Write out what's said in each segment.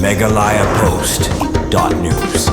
MeghalayaPost.news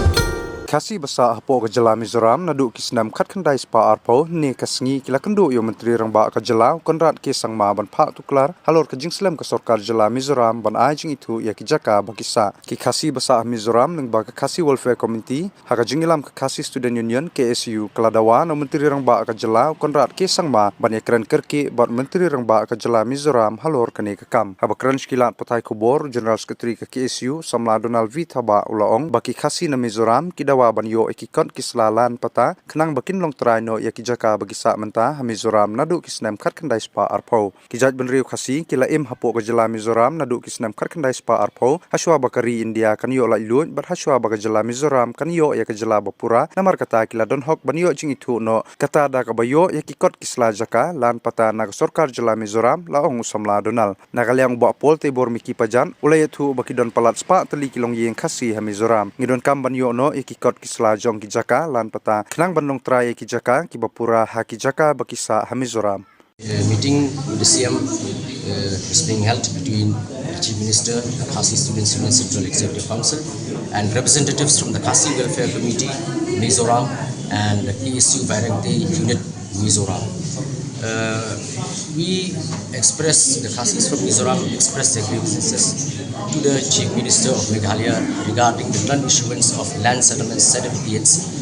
Khasi besar hapok ke Jela Mizoram naduk kisnam khat khandai spa arpo ni kasngi kila kendu yo menteri rangba ke Jela Conrad ke sangma ban Phah Tuklar halor ke jingslam ke sarkar Jela Mizoram ban ajing Ithuh ya ki jaka bakisa ki Khasi besar Mizoram nang ba ke Khasi Welfare Committee haka jingilam ke Khasi Student Union KSU keladawa no menteri rangba ke Jela Conrad ke sangma ban ekran kerki ban menteri rangba ke Jela Mizoram halor ke ni ke kam haba kran skilat patai kubor General Secretary ke KSU Samla Donald V Thaba ulaong baki Khasi na Mizoram ki ban yo ikikot kislalan pata kenang bakin long trai no ya kijaka bagi sa menta Mizoram nadu kisnam khat khandai spa arpo kijaj benriu Khasi kila im hapo ke Jela Mizoram nadu kisnam khat khandai spa arpo haswa bakari India kan yo lai luj bar haswa baga Jela Mizoram kan yo ya ke Jela Bapura namar kata kila don hok ban yo jing Ithuh no kata da ka bayo ya kikot kisla jaka lan pata na sarkar Jela Mizoram laong Samla Donald nagaliang ba pol te bor miki pajan ulai Ithuh baki don palat spa teli kilong yeng Khasi ha Mizoram ngidon kam ban yo no ikikot kisla jong kijaka lan pata kenang bandong trai kijaka ki Bapura ha kijaka bakisa ha Mizoram. Meeting with the CM is being held between the Chief Minister, the Khasi Students Union Central Executive Council, and representatives from the Khasi Welfare Committee, Mizoram, and the KSU Director Unit, Mizoram. We expressed, the Khasis from Mizoram expressed their grievances to the Chief Minister of Meghalaya regarding the non-issuance of land settlement certificates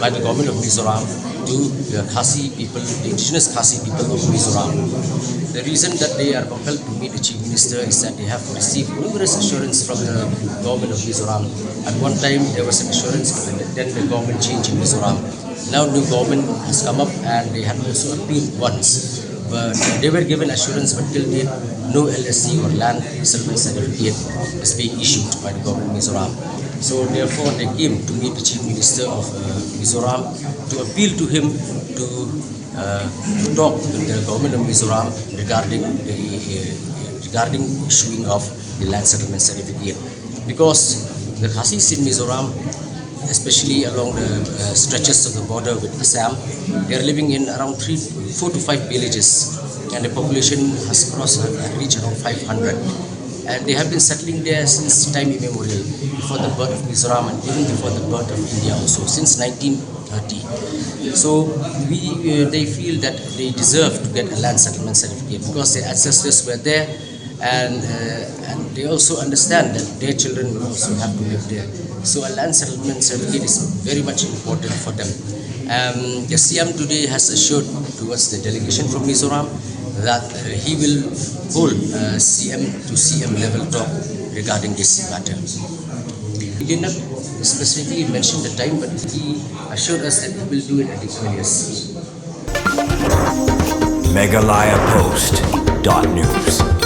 by the government of Mizoram to the Khasi people, the indigenous Khasi people of Mizoram. The reason that they are compelled to meet the Chief Minister is that they have received numerous assurance from the government of Mizoram. At one time there was an assurance, then the government changed in Mizoram. Now new government has come up and they had also appealed once. But they were given assurance, but till date no LSC or land settlement certificate is being issued by the government of Mizoram. So therefore they came to meet the Chief Minister of Mizoram to appeal to him to talk with the government of Mizoram regarding issuing of the land settlement certificate, because the Khasis in Mizoram, especially along the stretches of the border with Assam, they are living in around 4 to 5 villages, and the population has reached around 500. And they have been settling there since time immemorial, before the birth of Mizoram and even before the birth of India also, since 1930. So they feel that they deserve to get a land settlement certificate because their ancestors were there, and they also understand that their children will also have to live there. So a land settlement certificate is very much important for them. The CM today has assured towards the delegation from Mizoram that he will hold CM to CM level talk regarding this matter. He did not specifically mention the time, but he assured us that he will do it at the earliest. MeghalayaPost.news